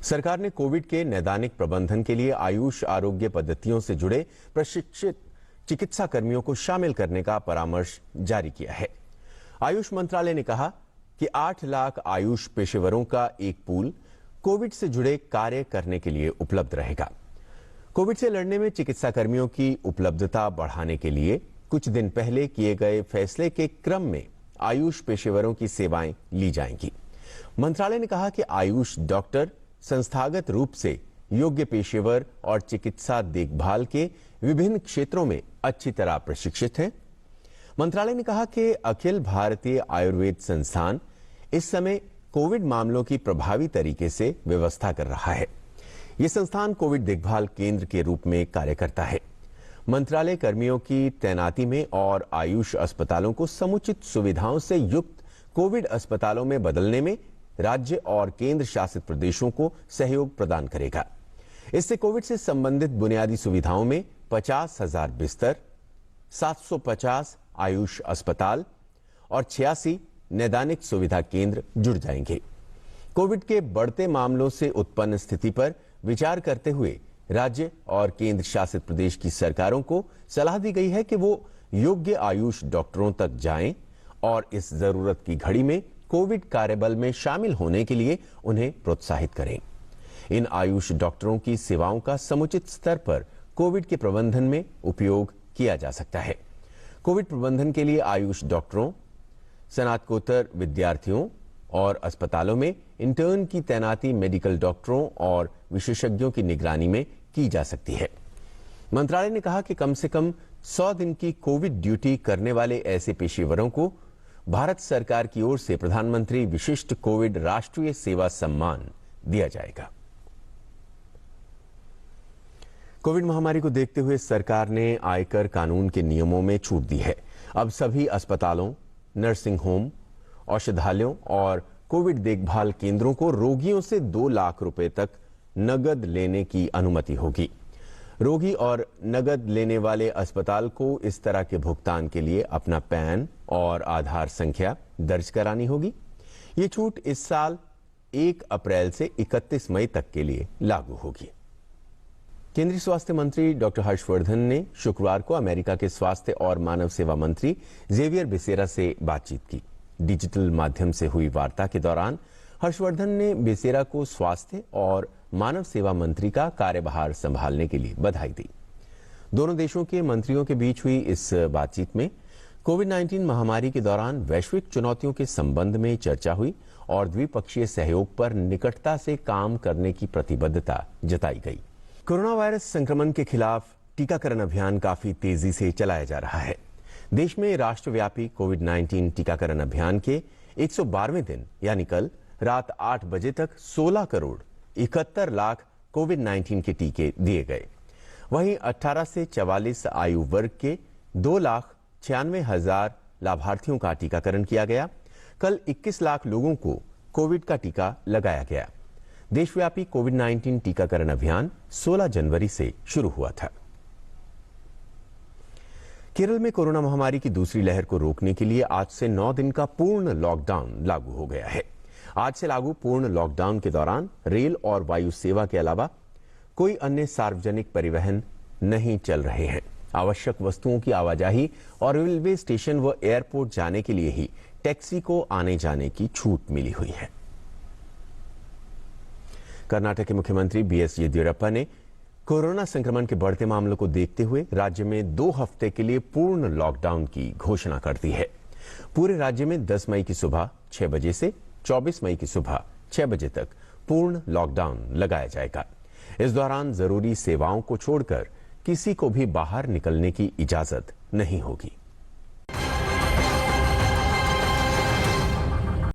सरकार ने कोविड के नैदानिक प्रबंधन के लिए आयुष आरोग्य पद्धतियों से जुड़े प्रशिक्षित चिकित्सा कर्मियों को शामिल करने का परामर्श जारी किया है। आयुष मंत्रालय ने कहा कि 8 लाख आयुष पेशेवरों का एक पूल कोविड से जुड़े कार्य करने के लिए उपलब्ध रहेगा। कोविड से लड़ने में चिकित्सा कर्मियों की उपलब्धता बढ़ाने के लिए कुछ दिन पहले किए गए फैसले के क्रम में आयुष पेशेवरों की सेवाएं ली जाएंगी। मंत्रालय ने कहा कि आयुष डॉक्टर संस्थागत रूप से योग्य पेशेवर और चिकित्सा देखभाल के विभिन्न क्षेत्रों में अच्छी तरह प्रशिक्षित हैं। मंत्रालय ने कहा कि अखिल भारतीय आयुर्वेद संस्थान इस समय कोविड मामलों की प्रभावी तरीके से व्यवस्था कर रहा है। यह संस्थान कोविड देखभाल केंद्र के रूप में कार्य करता है। मंत्रालय कर्मियों की तैनाती में और आयुष अस्पतालों को समुचित सुविधाओं से युक्त कोविड अस्पतालों में बदलने में राज्य और केंद्र शासित प्रदेशों को सहयोग प्रदान करेगा। इससे कोविड से संबंधित बुनियादी सुविधाओं में 50,000 बिस्तर, 750 आयुष अस्पताल और 86 नैदानिक सुविधा केंद्र जुड़ जाएंगे। कोविड के बढ़ते मामलों से उत्पन्न स्थिति पर विचार करते हुए राज्य और केंद्र शासित प्रदेश की सरकारों को सलाह दी गई है कि वो योग्य आयुष डॉक्टरों तक जाएं और इस जरूरत की घड़ी में कोविड कार्यबल में शामिल होने के लिए उन्हें प्रोत्साहित करें। इन आयुष डॉक्टरों की सेवाओं का समुचित स्तर पर कोविड के प्रबंधन में उपयोग किया जा सकता है। कोविड प्रबंधन के लिए आयुष डॉक्टरों, स्नातकोत्तर विद्यार्थियों और अस्पतालों में इंटर्न की तैनाती मेडिकल डॉक्टरों और विशेषज्ञों की निगरानी में की जा सकती है। मंत्रालय ने कहा कि कम से कम 100 दिन की कोविड ड्यूटी करने वाले ऐसे पेशेवरों को भारत सरकार की ओर से प्रधानमंत्री विशिष्ट कोविड राष्ट्रीय सेवा सम्मान दिया जाएगा। कोविड महामारी को देखते हुए सरकार ने आयकर कानून के नियमों में छूट दी है। अब सभी अस्पतालों, नर्सिंग होम, औषधालयों और कोविड देखभाल केंद्रों को रोगियों से 2 लाख रुपए तक नगद लेने की अनुमति होगी। रोगी और नगद लेने वाले अस्पताल को इस तरह के भुगतान के लिए अपना पैन और आधार संख्या दर्ज करानी होगी। ये छूट इस साल 1 अप्रैल से 31 मई तक के लिए लागू होगी। केंद्रीय स्वास्थ्य मंत्री डॉक्टर हर्षवर्धन ने शुक्रवार को अमेरिका के स्वास्थ्य और मानव सेवा मंत्री जेवियर बेसेरा से बातचीत की। डिजिटल माध्यम से हुई वार्ता के दौरान हर्षवर्धन ने बेसेरा को स्वास्थ्य और मानव सेवा मंत्री का कार्यभार संभालने के लिए बधाई दी। दोनों देशों के मंत्रियों के बीच हुई इस बातचीत में कोविड-19 महामारी के दौरान वैश्विक चुनौतियों के संबंध में चर्चा हुई और द्विपक्षीय सहयोग पर निकटता से काम करने की प्रतिबद्धता जताई गई। कोरोना वायरस संक्रमण के खिलाफ टीकाकरण अभियान काफी तेजी से चलाया जा रहा है। देश में राष्ट्रव्यापी कोविड-19 टीकाकरण अभियान के 112वें दिन यानी कल रात 8 बजे तक 16 करोड़ 71 लाख कोविड-19 के टीके दिए गए। वहीं 18 से 44 आयु वर्ग के 2,96,000 लाभार्थियों का टीकाकरण किया गया। कल 21 लाख लोगों को कोविड का टीका लगाया गया। देशव्यापी कोविड-19 टीकाकरण अभियान 16 जनवरी से शुरू हुआ था। केरल में कोरोना महामारी की दूसरी लहर को रोकने के लिए आज से 9 दिन का पूर्ण लॉकडाउन लागू हो गया है। आज से लागू पूर्ण लॉकडाउन के दौरान रेल और वायु सेवा के अलावा कोई अन्य सार्वजनिक परिवहन नहीं चल रहे हैं। आवश्यक वस्तुओं की आवाजाही और रेलवे स्टेशन व एयरपोर्ट जाने के लिए ही टैक्सी को आने जाने की छूट मिली हुई है। कर्नाटक के मुख्यमंत्री बीएस येदियुरप्पा ने कोरोना संक्रमण के बढ़ते मामलों को देखते हुए राज्य में 2 हफ्ते के लिए पूर्ण लॉकडाउन की घोषणा कर दी है। पूरे राज्य में 10 मई की सुबह 6 बजे से 24 मई की सुबह 6 बजे तक पूर्ण लॉकडाउन लगाया जाएगा। इस दौरान जरूरी सेवाओं को छोड़कर किसी को भी बाहर निकलने की इजाजत नहीं होगी।